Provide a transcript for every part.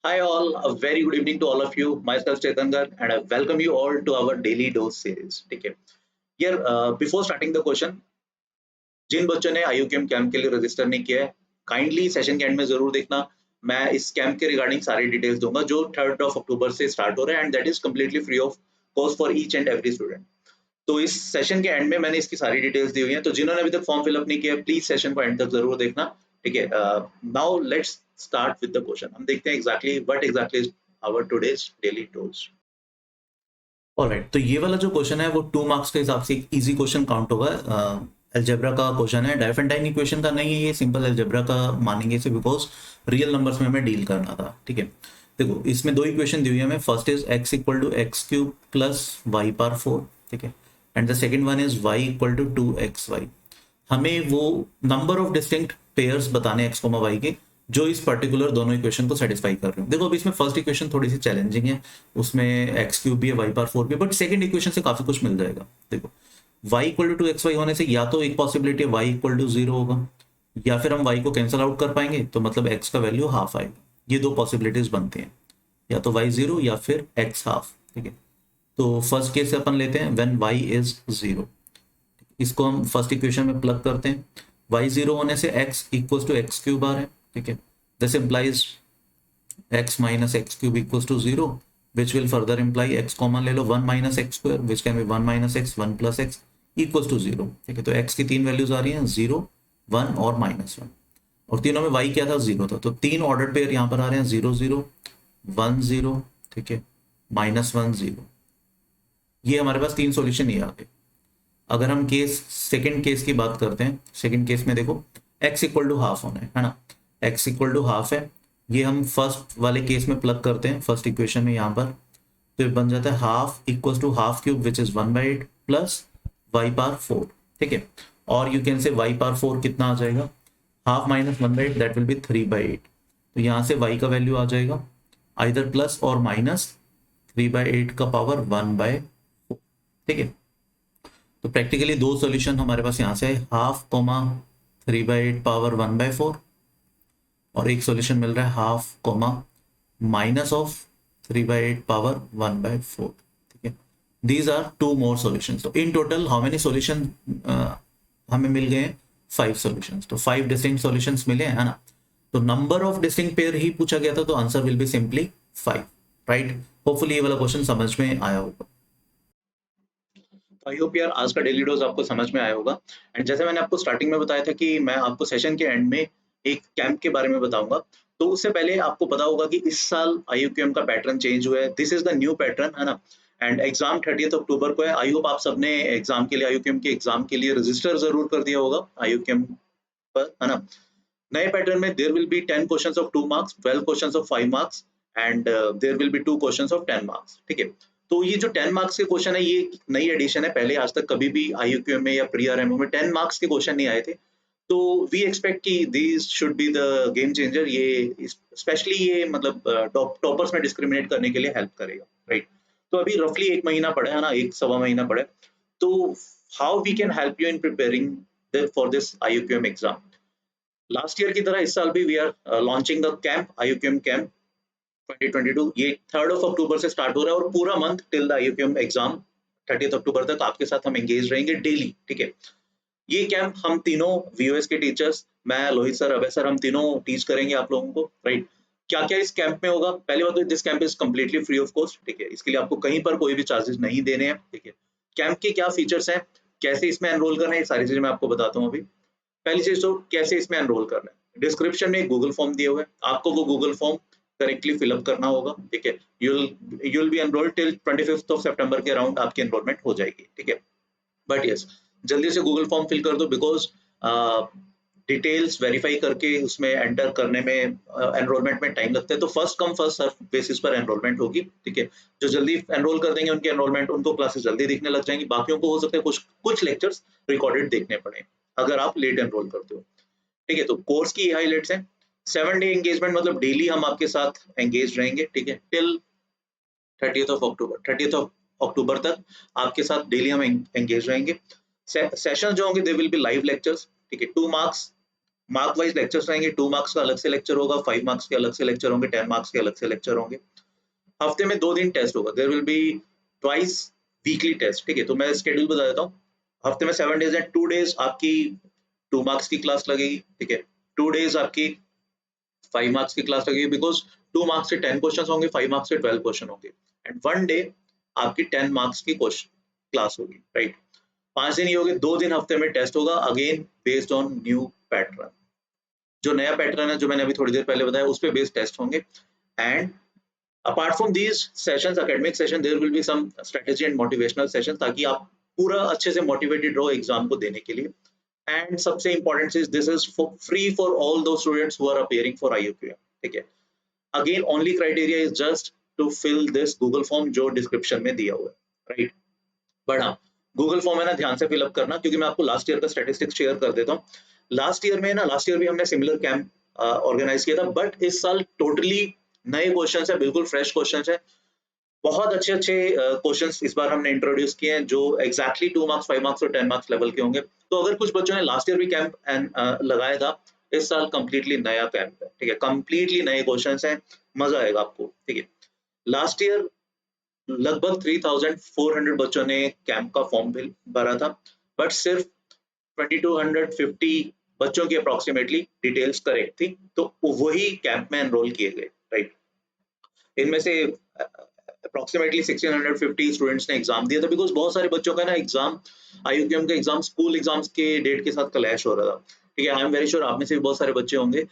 Hi all, a very good evening to all of you. Myself Chetan Garg and I welcome you all to our daily dose series. ठीक है. Here, before starting the question, जिन बच्चों ने IUCAM camp के लिए register नहीं किया है, kindly session के एंड में जरूर देखना. मैं इस कैंप के रिगार्डिंग सारी डिटेल्स दूंगा जो 3rd of October से स्टार्ट हो रहा है and that is completely free of cost for each and every student. तो इस सेशन के एंड में मैंने इसकी सारी डिटेल्स दी हुई हैं, तो जिन्होंने अभी तक फॉर्म फिलअप नहीं किया प्लीज सेशन को एंड तक जरूर देखना. ठीक है. Now let's start with the question. हम देखते हैं exactly what exactly is our today's daily dose. Alright, तो ये वाला जो क्वेश्चन है वो 2 मार्क्स के हिसाब से एक इजी क्वेश्चन काउंट होगा. अलजेब्रा का क्वेश्चन है, डायफेंटाइन इक्वेशन का नहीं है, ये सिंपल अलजेब्रा का मानेंगे इसे बिकॉज रियल नंबर्स में हमें डील करना था. ठीक है. देखो इसमें दो इक्वेशन दी हुई है हमें. First is x equal to x cube plus y power 4. ठीक है. And the second one is y equal to 2xy. हमें वो नंबर ऑफ डिस्टिंक्ट पेयर्स बताने x, y के जो इस पर्टिकुलर दोनों इक्वेशन को सेटिस्फाई कर रहे हैं. देखो अभी इसमें फर्स्ट इक्वेशन थोड़ी सी चैलेंजिंग है, उसमें एक्स क्यूब भी है, वाई पावर 4 भी है, बट सेकंड इक्वेशन से काफी कुछ मिल जाएगा. देखो y इक्वल टू 2xy होने से या तो एक पॉसिबिलिटी है y इक्वल टू 0 होगा, या फिर हम y को कैंसिल आउट कर पाएंगे तो मतलब x का वैल्यू हाफ आएगा. ये दो पॉसिबिलिटीज बनती हैं, या तो y 0 या फिर x हाफ. ठीक है. तो फर्स्ट केस अपन लेते हैं व्हेन y इज 0. इसको हम फर्स्ट इक्वेशन में प्लग करते हैं. y 0 होने से x equals to x cube आ रहा है. ठीक है. This implies x minus x cube equals to 0, which will further imply x common ले लो 1 minus x square, which can be 1 minus x 1 plus x equals to 0. ठीक है. तो x की तीन वैल्यूज आ रही हैं 0, 1 और -1, और तीनों में y क्या था 0 था. तो तीन ऑर्डर पेयर यहाँ पर आ रहे हैं 0 0 1 0. ठीक है. -1 0. ये हमारे पास तीन सॉल्यूशन ये आ गए. अगर हम सेकंड केस की बात करते हैं, सेकंड केस में देखो x इक्वल टू हाफ होना है ना. x इक्वल टू हाफ है, ये हम फर्स्ट वाले केस में प्लग करते हैं फर्स्ट इक्वेशन में यहाँ पर. तो बन जाता है half equals to half cube which is 1/8 plus y power 4. ठीक है. और you can say y power 4 कितना आ जाएगा, half minus 1/8 that will be 3/8. तो यहाँ से y का वैल्यू आ जाएगा आइदर प्लस और माइनस 3/8 का पावर 1/4. ठीक है. तो प्रैक्टिकली दो सॉल्यूशन हमारे पास यहाँ से है, हाफ कॉमा 3/8 पावर 1/4, और एक सॉल्यूशन मिल रहा है half comma minus of 3/8 power 1/4. ठीक है. These are two more solutions. तो in total how many solution हमें मिल गए हैं, 5 सॉल्यूशंस. तो 5 डिस्टिंक्ट सॉल्यूशंस मिले हैं, है ना. तो नंबर ऑफ डिस्टिंक्ट पेयर ही पूछा गया था, तो answer will be simply 5. Right. Hopefully ये वाला क्वेश्चन समझ में आया होगा. आई होप यार आज का डेली डोज आपको समझ में आया होगा. एंड जैसे मैंने आपको स्टार्टिंग में बताया था कि मैं आपको सेशन के एंड में एक कैंप के बारे में बताऊंगा, तो उससे पहले आपको पता होगा कि इस साल IUCAM का पैटर्न चेंज हुआ है. This is the new pattern, है ना. एंड एग्जाम 30 अक्टूबर को है. आई होप आप सबने एग्जाम के लिए IUCAM के एग्जाम के लिए रजिस्टर जरूर कर दिया होगा IUCAM पर, है ना. नए पैटर्न में there will be 10 questions of 2 marks, 12 questions of 5 marks and there will be 2 questions of 10 marks. ठीक है. तो ये जो 10 मार्क्स के क्वेश्चन है ये नई एडिशन है. पहले आज तक कभी भी IUCAM में या प्री RMO में 10 मार्क्स के क्वेश्चन नहीं आए थे. तो वी एक्सपेक्ट कि these should be the game changer. ये स्पेशली ये मतलब टॉपर्स में डिस्क्रिमिनेट करने के लिए हेल्प करेगा. राइट. तो अभी रफली एक महीना पड़ा है ना, एक सवा महीना पड़ा है. तो how we can help you in preparing for this IUCAM exam. Last year की तरह इस साल भी we are launching the camp, IUCAM camp 2022. ये 3rd of October से स्टार्ट हो रहा है और पूरा month till the IUCAM exam 30th अक्टूबर तक आपके साथ हम एंगेज रहेंगे डेली. ठीक है. ये कैंप हम तीनों VOS के टीचर्स, मैं, लोहित सर, अभय सर, हम तीनों टीच करेंगे आप लोगों को. राइट. क्या क्या इस कैंप में होगा, पहली बात तो this camp is completely free of cost. ठीक है. इसके लिए आपको कहीं पर कोई भी चार्जेस नहीं देने हैं. ठीक है. कैंप के क्या फीचर्स हैं, कैसे इसमें एनरोल करना है, ये सारी चीजें मैं आपको बताता हूँ. अभी पहली चीज तो कैसे इसमें एनरोल करना है. डिस्क्रिप्शन में गूगल फॉर्म दिए हुए हैं, आपको वो गूगल फॉर्म करेक्टली फिलअप करना होगा. ठीक है. you'll be enrolled till 25th of September के अराउंड आपकी एनरोलमेंट हो जाएगी. ठीक है. बट यस, जल्दी से गूगल फॉर्म फिल कर दो बिकॉज डिटेल्स वेरीफाई करके उसमें एंटर करने में एनरोलमेंट में टाइम लगता है. तो first come first serve basis पर एनरोलमेंट होगी. ठीक है. जो जल्दी एनरोल कर देंगे उनके एनरोलमेंट, उनको क्लासेस जल्दी दिखने लग जाएंगी. बाकियों को हो सकता है कुछ कुछ लेक्चर्स रिकॉर्डेड देखने पड़े अगर आप लेट एनरोल करते हो. ठीक है. तो कोर्स की हाईलाइट्स हैं. 7 डे एंगेजमेंट मतलब डेली हम आपके साथ एंगेज रहेंगे. ठीक है. टिल 30th of अक्टूबर तक आपके साथ डेली हम एंगेज रहेंगे. सेशन जो होंगे they will be live lectures. ठीक है. 2 मार्क्स मार्क वाइज लेक्चर्स रहेंगे, 2 मार्क्स का अलग से लेक्चर होगा, 5 मार्क्स के अलग से लेक्चर होंगे, 10 मार्क्स के अलग से लेक्चर होंगे। हफ्ते में 2 दिन टेस्ट होगा, there will be twice weekly test, ठीक है। तो मैं शेड्यूल बता देता हूँ। हफ्ते में 7 डेज है, 2 डेज आपकी 2 मार्क्स की क्लास लगेगी, ठीक है। 2 डेज आपकी 5 मार्क्स की क्लास लगेगी, बिकॉज 2 मार्क्स से 10 क्वेश्चन होंगे, 5 मार्क्स से 12 क्वेश्चन होंगे, एंड 1 डे आपकी 10 मार्क्स की क्वेश्चन क्लास होगी, राइट। 5 दिन ये हो गए, 2 दिन हफ्ते में टेस्ट होगा, again based on new pattern. जो नया पैटर्न है, जो मैंने अभी थोड़ी देर पहले बताया, उस पे बेस्ड टेस्ट होंगे। And apart from these sessions, academic session, there will be some strategy and motivational session, ताकि आप पूरा अच्छे से मोटिवेटेड रहो एग्जाम को देने के लिए। एंड सबसे इंपॉर्टेंट चीज, this is free for all the students who are appearing for IUQM, ठीक है। Again only criteria is just to fill this Google form जो डिस्क्रिप्शन में दिया हुआ है, राइट। बट हाँ, गूगल फॉर्म है ना, ध्यान से फिलअप करना, क्योंकि मैं आपको लास्ट ईयर का स्टेटिस्टिक्स शेयर कर देता हूँ। लास्ट ईयर में ना, लास्ट ईयर भी हमने सिमिलर कैंप ऑर्गेनाइज किया था, बट इस साल टोटली नए क्वेश्चन है, बिल्कुल फ्रेश क्वेश्चन है। बहुत अच्छे अच्छे क्वेश्चंस इस बार हमने इंट्रोड्यूस किए हैं, जो एग्जैक्टली 2 मार्क्स, 5 मार्क्स और 10 मार्क्स लेवल के होंगे। तो अगर कुछ बच्चों ने लास्ट ईयर भी कैंप लगाया था, इस साल कंप्लीटली नया कैंप है, ठीक है। कंप्लीटली नए क्वेश्चंस हैं, मजा आएगा आपको, ठीक है। लास्ट ईयर लगभग 3400 बच्चों ने कैंप का फॉर्म भरा था, बट सिर्फ 2250 बच्चों की अप्रोक्सीमेटली डिटेल्स करेक्ट थी, तो वही कैंप में एनरोल किए गए, राइट। इनमें से अप्रोक्सीमेटली 1650 स्टूडेंट्स ने एग्जाम दिया था, बिकॉज बहुत सारे बच्चों का ना एग्जाम, IUQM का एग्जाम स्कूल एग्जाम्स के डेट के साथ क्लैश हो रहा था, ठीक है। आई एम वेरी श्योर आप में से भी बहुत सारे बच्चे होंगे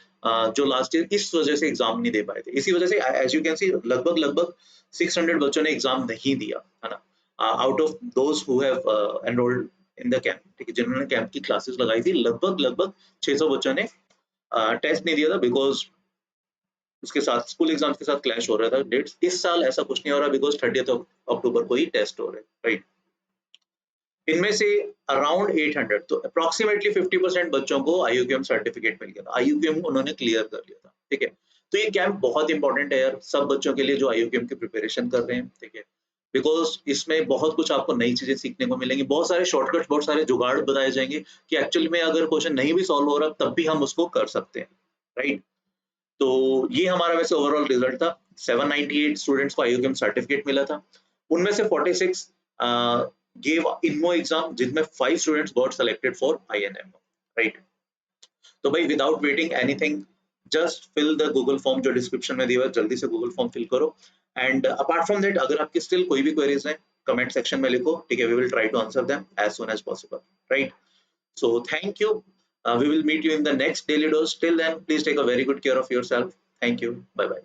जो लास्ट ईयर इस वजह से एग्जाम नहीं दे पाए थे। इसी वजह से एज यू कैन सी, लगभग लगभग 600 बच्चों ने एग्जाम नहीं दिया, है ना, out of those who have enrolled in the camp, ठीक है। जिन्होंने कैंप की क्लासेस लगाई थी, लगभग लगभग 600 बच्चों ने टेस्ट नहीं दिया था, बिकॉज उसके साथ स्कूल एग्जाम्स के साथ क्लैश हो रहा था डेट्स। इस साल ऐसा कुछ नहीं हो रहा, बिकॉज 30 अक्टूबर को ही टेस्ट हो रहे हैं, राइट। इनमें से अराउंड 800, तो अप्रोक्सीमेटली 50% बच्चों को IUQM सर्टिफिकेट मिल गया था, IUQM उन्होंने क्लियर कर लिया था, ठीक है। तो ये कैंप बहुत इंपॉर्टेंट है यार, सब बच्चों के लिए जो IUQM की प्रिपरेशन कर रहे हैं, ठीक है। बिकॉज इसमें बहुत कुछ आपको नई चीजें सीखने को मिलेंगी, बहुत सारे शॉर्टकट्स, बहुत सारे जुगाड़ बताए जाएंगे कि एक्चुअली में अगर क्वेश्चन नहीं भी सॉल्व हो रहा तब भी हम उसको कर सकते हैं, राइट। तो ये हमारा वैसे ओवरऑल रिजल्ट था। 798 स्टूडेंट्स को IUQM सर्टिफिकेट मिला था, उनमें से 46 gave INMO एग्जाम, जिसमें 5 students got selected for INMO, right. तो भाई without waiting anything, just fill the Google form जो डिस्क्रिप्शन में दिया है, जल्दी से गूगल फॉर्म फिल करो। एंड अपार्ट फ्रॉम दैट, अगर आपकी स्टिल कोई भी क्वेरीज हैं, कमेंट सेक्शन में लिखो, ठीक है। We will try to answer them as soon as possible, right. So thank you. We will meet you in the next daily dose. Till then, please take a very good care of yourself. Thank you. Bye bye.